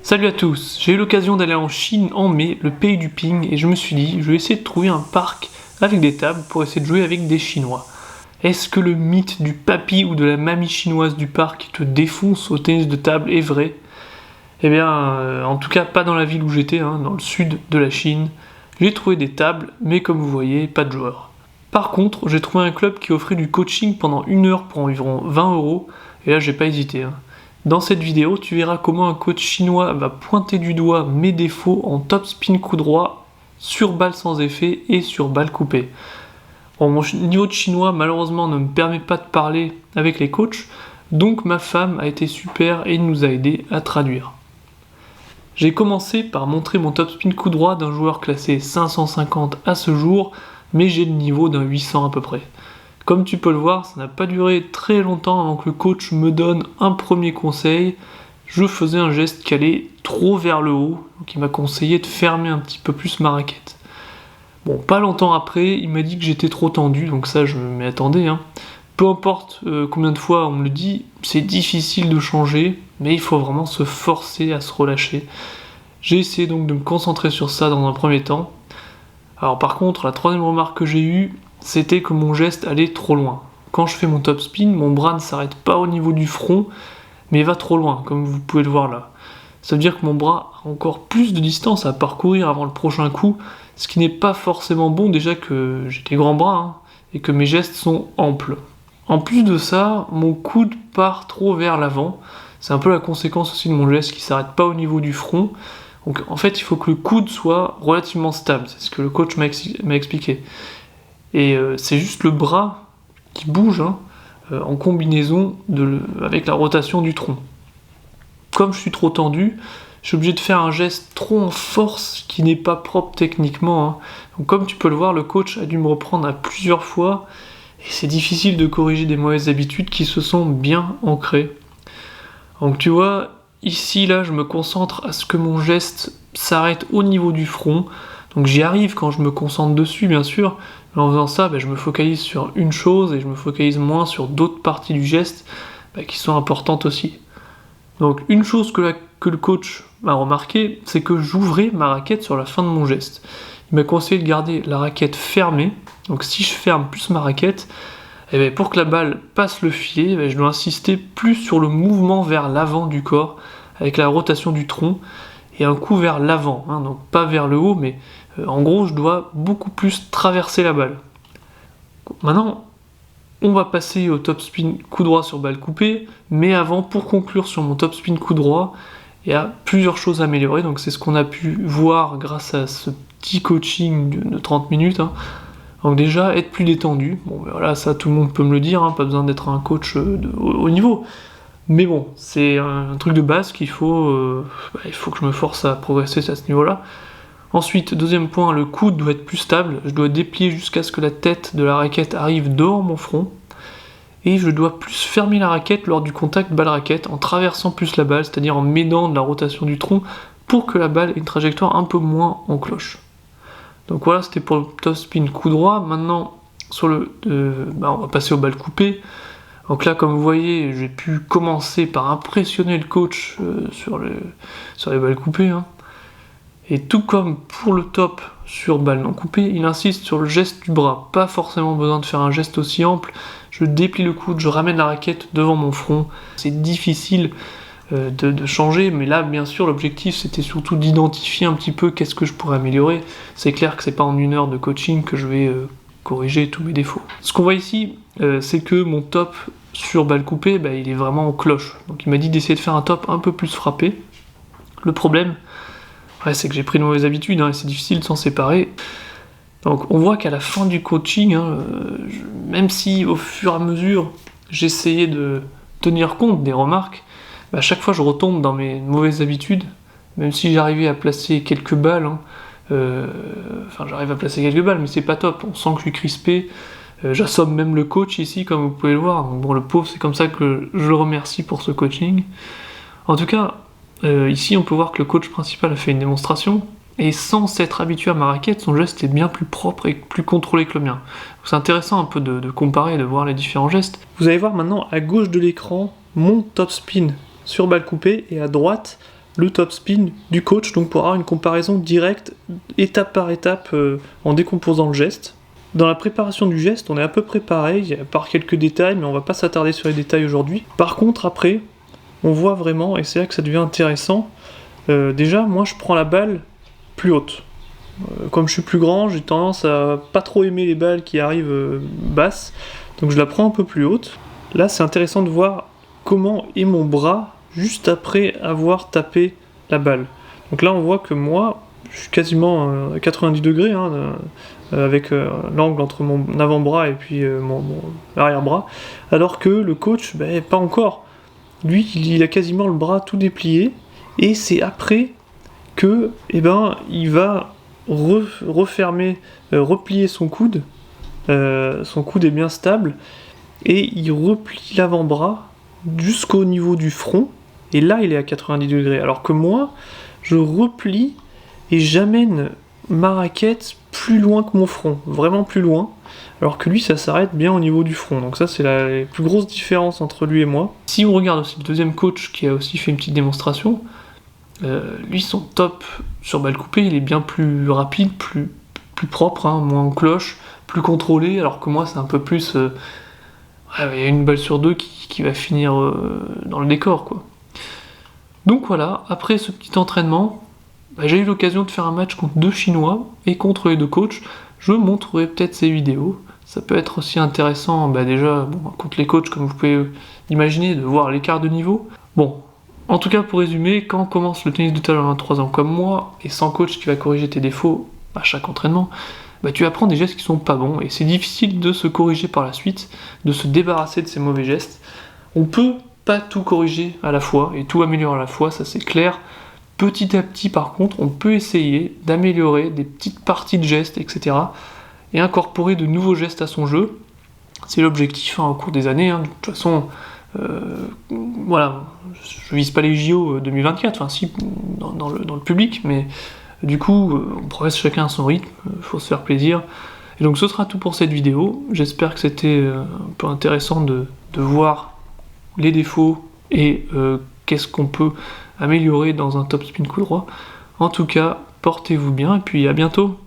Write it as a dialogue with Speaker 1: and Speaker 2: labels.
Speaker 1: Salut à tous, j'ai eu l'occasion d'aller en Chine en mai, le pays du ping, et je me suis dit, je vais essayer de trouver un parc avec des tables pour essayer de jouer avec des Chinois. Est-ce que le mythe du papy ou de la mamie chinoise du parc qui te défonce au tennis de table est vrai? Eh bien, en tout cas pas dans la ville où j'étais, dans le sud de la Chine. J'ai trouvé des tables, mais comme vous voyez, pas de joueurs. Par contre, j'ai trouvé un club qui offrait du coaching pendant 1 heure pour environ 20€, et là j'ai pas hésité. Dans cette vidéo, tu verras comment un coach chinois va pointer du doigt mes défauts en top spin coup droit, sur balle sans effet et sur balle coupée. Bon, mon niveau de chinois malheureusement ne me permet pas de parler avec les coachs, donc ma femme a été super et nous a aidé à traduire. J'ai commencé par montrer mon top spin coup droit d'un joueur classé 550 à ce jour, mais j'ai le niveau d'un 800 à peu près. Comme tu peux le voir, ça n'a pas duré très longtemps avant que le coach me donne un premier conseil. Je faisais un geste qui allait trop vers le haut, donc il m'a conseillé de fermer un petit peu plus ma raquette. Bon, pas longtemps après, il m'a dit que j'étais trop tendu, donc ça je m'y attendais. Peu importe combien de fois on me le dit, c'est difficile de changer, mais il faut vraiment se forcer à se relâcher. J'ai essayé donc de me concentrer sur ça dans un premier temps. Alors par contre, la troisième remarque que j'ai eue, c'était que mon geste allait trop loin. Quand je fais mon top spin, mon bras ne s'arrête pas au niveau du front, mais va trop loin, comme vous pouvez le voir là. Ça veut dire que mon bras a encore plus de distance à parcourir avant le prochain coup, ce qui n'est pas forcément bon déjà que j'ai des grands bras, et que mes gestes sont amples. En plus de ça, mon coude part trop vers l'avant. C'est un peu la conséquence aussi de mon geste qui s'arrête pas au niveau du front. Donc en fait, il faut que le coude soit relativement stable, c'est ce que le coach m'a expliqué. Et c'est juste le bras qui bouge en combinaison avec la rotation du tronc. Comme je suis trop tendu, je suis obligé de faire un geste trop en force qui n'est pas propre techniquement. Donc comme tu peux le voir, le coach a dû me reprendre à plusieurs fois et c'est difficile de corriger des mauvaises habitudes qui se sont bien ancrées. Donc tu vois, ici là je me concentre à ce que mon geste s'arrête au niveau du front. Donc j'y arrive quand je me concentre dessus bien sûr, mais en faisant ça, je me focalise sur une chose et je me focalise moins sur d'autres parties du geste qui sont importantes aussi. Donc une chose que le coach m'a remarqué, c'est que j'ouvrais ma raquette sur la fin de mon geste. Il m'a conseillé de garder la raquette fermée, donc si je ferme plus ma raquette, pour que la balle passe le filet, je dois insister plus sur le mouvement vers l'avant du corps, avec la rotation du tronc, et un coup vers l'avant, donc pas vers le haut, mais en gros je dois beaucoup plus traverser la balle. Maintenant, on va passer au top spin coup droit sur balle coupée, mais avant, pour conclure sur mon top spin coup droit, il y a plusieurs choses à améliorer, donc c'est ce qu'on a pu voir grâce à ce petit coaching de 30 minutes. Donc déjà, être plus détendu, voilà, ça tout le monde peut me le dire, pas besoin d'être un coach de haut niveau. Mais bon, c'est un truc de base qu'il faut, il faut que je me force à progresser à ce niveau-là. Ensuite, deuxième point, le coude doit être plus stable. Je dois déplier jusqu'à ce que la tête de la raquette arrive devant mon front. Et je dois plus fermer la raquette lors du contact balle-raquette en traversant plus la balle, c'est-à-dire en m'aidant de la rotation du tronc pour que la balle ait une trajectoire un peu moins en cloche. Donc voilà, c'était pour le top spin coup droit. Maintenant, on va passer aux balles coupées. Donc là, comme vous voyez, j'ai pu commencer par impressionner le coach sur les balles coupées. Et tout comme pour le top sur balle non coupée, il insiste sur le geste du bras. Pas forcément besoin de faire un geste aussi ample. Je déplie le coude, je ramène la raquette devant mon front. C'est difficile de changer, mais là, bien sûr, l'objectif, c'était surtout d'identifier un petit peu qu'est-ce que je pourrais améliorer. C'est clair que c'est pas en 1 heure de coaching que je vais corriger tous mes défauts. Ce qu'on voit ici, c'est que mon top sur balle coupée, il est vraiment en cloche. Donc il m'a dit d'essayer de faire un top un peu plus frappé. Le problème, c'est que j'ai pris de mauvaises habitudes, et c'est difficile de s'en séparer. Donc on voit qu'à la fin du coaching, même si au fur et à mesure, j'essayais de tenir compte des remarques, à chaque fois je retombe dans mes mauvaises habitudes, même si j'arrivais à placer quelques balles, j'arrive à placer quelques balles, mais c'est pas top, on sent que je suis crispé, j'assomme même le coach ici, comme vous pouvez le voir, donc le pauvre, c'est comme ça que je le remercie pour ce coaching. En tout cas, ici on peut voir que le coach principal a fait une démonstration, et sans s'être habitué à ma raquette, son geste est bien plus propre et plus contrôlé que le mien. C'est intéressant un peu de comparer et de voir les différents gestes. Vous allez voir maintenant à gauche de l'écran mon top spin sur balle coupée, et à droite le top spin du coach, donc pour avoir une comparaison directe, étape par étape, en décomposant le geste. Dans la préparation du geste, on est à peu près pareil, par quelques détails, mais on va pas s'attarder sur les détails aujourd'hui. Par contre, après, on voit vraiment, et c'est là que ça devient intéressant, déjà, moi je prends la balle plus haute. Comme je suis plus grand, j'ai tendance à pas trop aimer les balles qui arrivent basses, donc je la prends un peu plus haute. Là, c'est intéressant de voir comment est mon bras juste après avoir tapé la balle. Donc là, on voit que moi, je suis quasiment à 90 degrés, avec l'angle entre mon avant-bras et puis mon arrière-bras, alors que le coach, pas encore. Lui, il a quasiment le bras tout déplié, et c'est après que, il va refermer, replier son coude est bien stable, et il replie l'avant-bras jusqu'au niveau du front, et là il est à 90 degrés, alors que moi, je replie et j'amène ma raquette plus loin que mon front, vraiment plus loin, alors que lui ça s'arrête bien au niveau du front, donc ça c'est la plus grosse différence entre lui et moi. Si on regarde aussi le deuxième coach qui a aussi fait une petite démonstration, lui son top sur balle coupée il est bien plus rapide, plus propre, moins en cloche, plus contrôlé, alors que moi c'est un peu plus... il y a une balle sur deux qui va finir dans le décor, quoi. Donc voilà, après ce petit entraînement, j'ai eu l'occasion de faire un match contre 2 Chinois et contre les 2 coachs. Je montrerai peut-être ces vidéos. Ça peut être aussi intéressant, déjà, contre les coachs, comme vous pouvez imaginer, de voir l'écart de niveau. Bon, en tout cas, pour résumer, quand on commence le tennis de table à 23 ans comme moi, et sans coach qui va corriger tes défauts à chaque entraînement, tu apprends des gestes qui sont pas bons, et c'est difficile de se corriger par la suite, de se débarrasser de ces mauvais gestes. On peut pas tout corriger à la fois, et tout améliorer à la fois, ça c'est clair. Petit à petit, par contre, on peut essayer d'améliorer des petites parties de gestes, etc., et incorporer de nouveaux gestes à son jeu. C'est l'objectif au cours des années. De toute façon, je vise pas les JO 2024, si, dans le public, mais du coup, on progresse chacun à son rythme, faut se faire plaisir. Et donc ce sera tout pour cette vidéo. J'espère que c'était un peu intéressant de voir les défauts et qu'est-ce qu'on peut améliorer dans un top spin coup droit. En tout cas, portez-vous bien et puis à bientôt.